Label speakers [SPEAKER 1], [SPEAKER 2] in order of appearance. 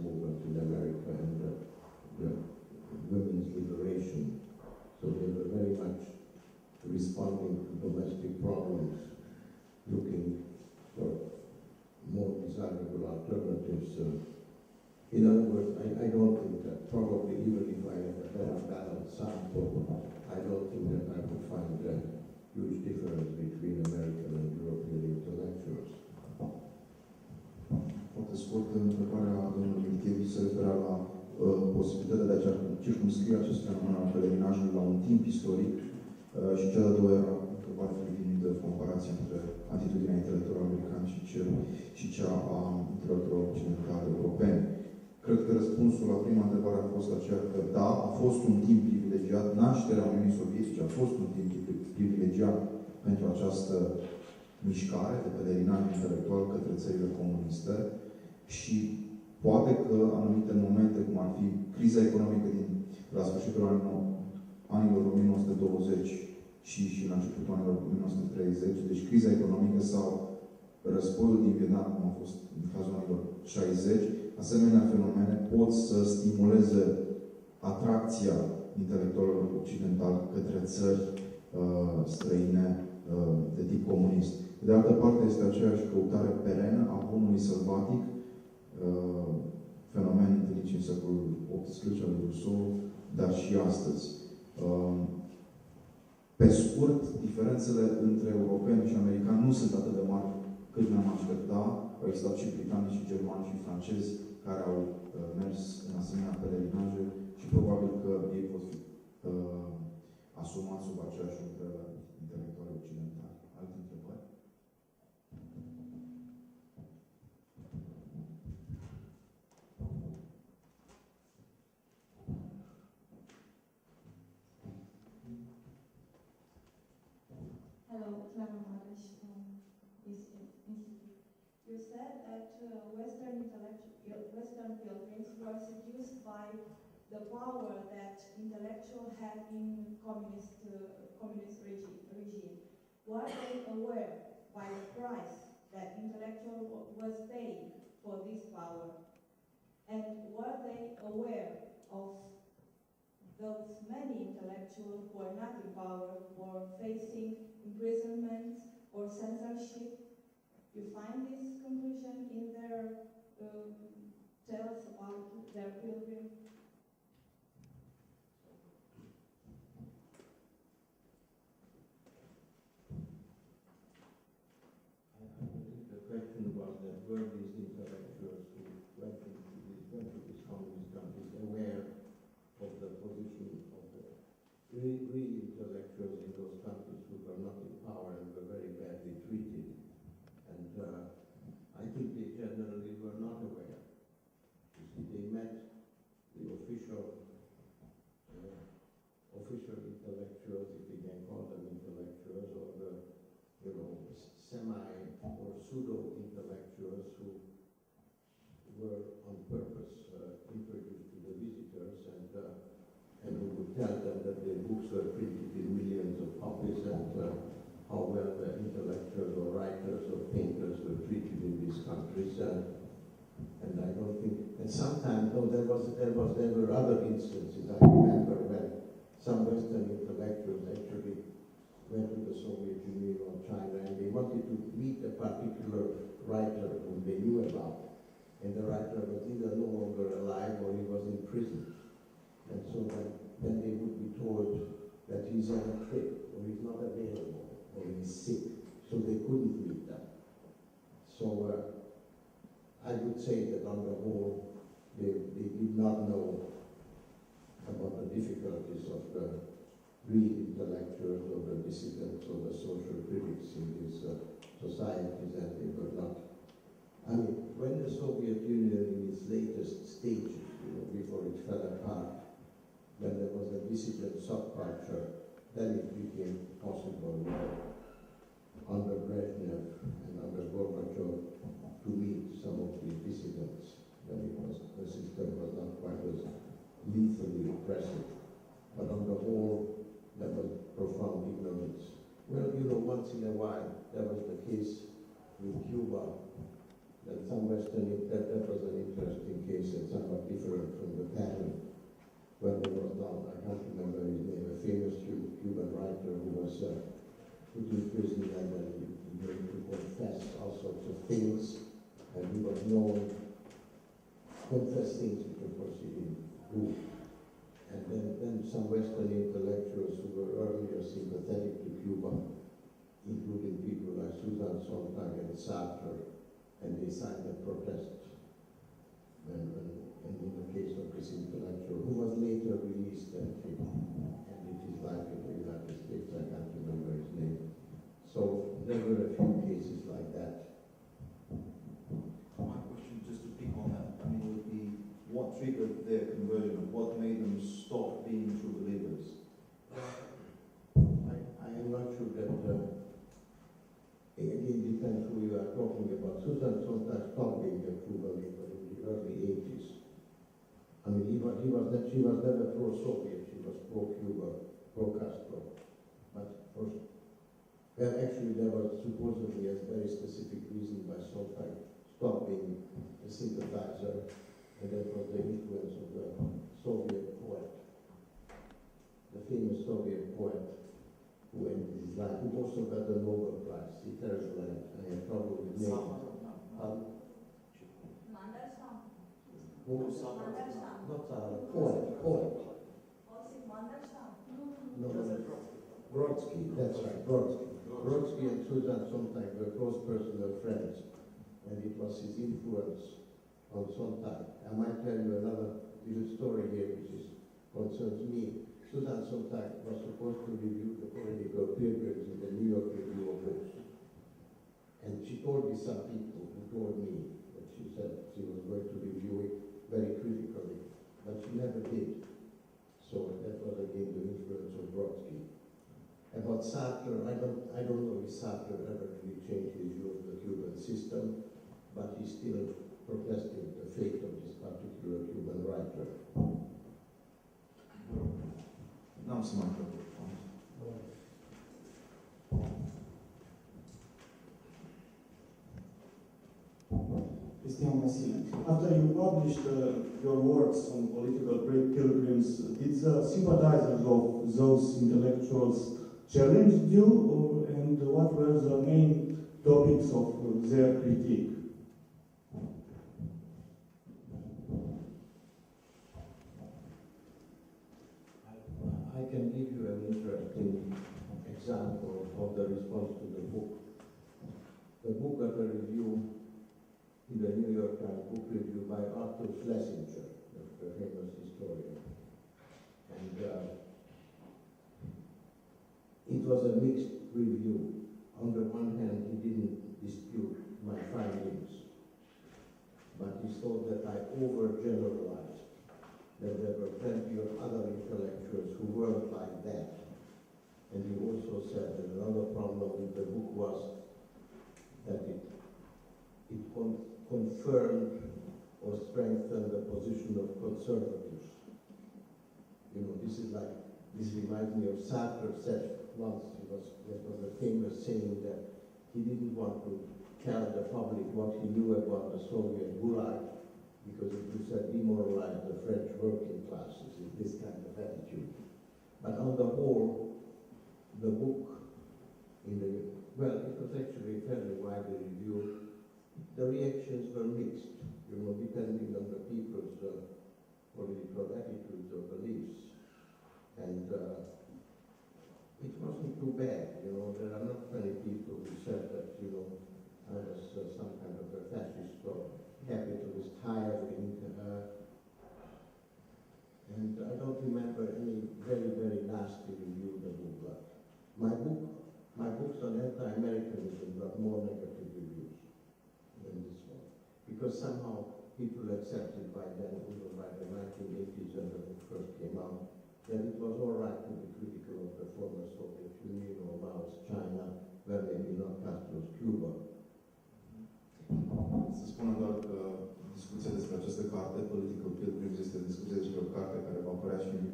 [SPEAKER 1] movement in America and the women's liberation. So they were very much responding to domestic problems, looking for more desirable alternatives. In other words, I don't think that probably even if I had a better balanced sample, I don't think that I would find a huge difference between American and European intellectuals.
[SPEAKER 2] Foarte scurt, întrebarea domnului Milchevi se referea la posibilitatea de a circumscrie acest fenomen al pelerinajului la un timp istoric și cea de-a doua era întrebarea privind comparația între atitudinea intelectuală americană și cea a intelectuală occidentale europene. Cred că răspunsul la prima întrebare a fost aceea că da, a fost un timp privilegiat, nașterea Uniunii Sovietice a fost un timp privilegiat pentru această mișcare de pelerinaj intelectual către țările comuniste și poate că anumite momente, cum ar fi criza economică din la sfârșitul anilor 1920 și la începutul anilor 1930, deci criza economică sau războiul din Vietnam, cum a fost în cazul anilor 60, asemenea fenomene pot să stimuleze atracția intelectualilor occidentali către țări străine de tip comunist. De altă parte, este aceeași căutare perenă a bunului sălbatic, fenomen întâlnit în secolul XVIII al lui Rousseau, dar și astăzi. Pe scurt, diferențele între europeni și americani nu sunt atât de mari cât ne-am aștepta. Au existat și britanici, și germani, și francezi care au mers în asemenea pelerinaje și probabil că ei pot fi asumați sub aceeași umbrelă intelectuală occidentală. Alte întrebări?
[SPEAKER 3] Hello, Clara Mareș from Institute. You said that Western pilgrims were seduced by the power that intellectual had in communist regime. Were they aware by the price that intellectual was paying for this power? And were they aware of those many intellectuals who are not in power, who are facing imprisonment or censorship? You find this conclusion in their tales about their pilgrim?
[SPEAKER 1] I think the question was that were these intellectuals who went to these communist countries aware of the position of the real intellectuals in those countries who were not in power and were very badly treated. And I think they generally were not aware. You see, they met the official intellectuals, if we can call them intellectuals, or the semi or pseudo-intellectuals who were on purpose introduced to the visitors and who would tell them that their books were printed in millions of copies and how well the intellectuals or writers or painters were treated in these countries. And I don't think, and sometimes, though, there were other instances. I remember when some Western intellectuals actually went to the Soviet Union or China and they wanted to meet a particular writer whom they knew about. And the writer was either no longer alive or he was in prison. And so then they would be told that he's on a trip or he's not available or he's sick. So they couldn't meet them. So I would say that on the whole, they did not know about the difficulties of the real intellectuals or the dissidents or the social critics in these societies, and they were not. I mean, when the Soviet Union in its latest stages, before it fell apart, when there was a dissident subculture, then it became possible under Brezhnev and under Gorbachev to meet some of the dissidents when the system was not quite as lethally oppressive. But on the whole, there was profound ignorance. Well, once in a while, there was the case with Cuba, that some Western, that was an interesting case and somewhat different from the pattern when there was done, I can't remember his name, a famous Cuban writer who was put in prison and then he made to confess all sorts of things, and he was known to confess things which of course he didn't do. And then some Western intellectuals who were earlier sympathetic to Cuba, including people like Susan Sontag and Sartre, and they signed a protest. And in the case of this intellectual, who was later released and ended his life in the United States, I can't remember his name. So there were a few cases like that.
[SPEAKER 2] My question, just to pick on that, I mean, would be what triggered their conversion? What made them stop being true believers?
[SPEAKER 1] I am not sure that, again, depends who you are talking about. Susan Sontag stopped being a true believer in the early 80s. I mean, she was never pro-Soviet, she was pro-Cuba, pro-Castro. But actually there was supposedly a very specific reason why Sontag stopped being a sympathizer, and that was the influence of the Soviet poet, the famous Soviet poet who ended his life, who also got the Nobel Prize. I have trouble with names. Not poet. No, Brodsky, that's right, Brodsky. Brodsky and Susan Sontag were close personal friends, and it was his influence on Sontag. I might tell you another little story here which concerns me. Susan Sontag was supposed to review the political pilgrims in the New York Review of Books. And she told me some people who told me that she said she was going to review it very critically, but she never did. So that was again the influence of Brodsky. About Sartre, I don't know if Sartre ever really changed his view of the Cuban system, but he's still protesting the fate of this particular Cuban writer.
[SPEAKER 2] N-am să mai plăcut.
[SPEAKER 4] After you published your works on political pilgrims, did the sympathizers of those intellectuals challenge you, and what were the main topics of their critique?
[SPEAKER 1] I can give you an interesting example of the response to the book. The book got a review in the New York Times book review by Arthur Schlesinger, the famous historian. And it was a mixed review. On the one hand, he didn't dispute my findings, but he thought that I overgeneralized, that there were plenty of other intellectuals who weren't like that. And he also said that another problem with the book was that it confirmed or strengthened the position of conservatives. You know, this reminds me of Sartre said once, that was a famous saying that he didn't want to tell the public what he knew about the Soviet Gulag, because it would have demoralized the French working classes, with this kind of attitude. But on the whole, the book, it was actually fairly widely reviewed. The reactions were mixed, you know, depending on the people's political attitudes or beliefs. And it wasn't too bad, you know. There are not many people who said that, you know, I was some kind of a fascist or capitalist hireling. And I don't remember any very, very nasty review of the book. But my books on anti-Americanism got more negative reviews than this one. Because somehow people accepted by then, even by the 1980s when the book first came out, that it was all right to be critical of the former Soviet Union or Mao's China, where maybe not Castro's Cuba.
[SPEAKER 2] Să spunem doar că discuția despre această carte, Political Pilgrims, este discuția despre o carte care va apărea și în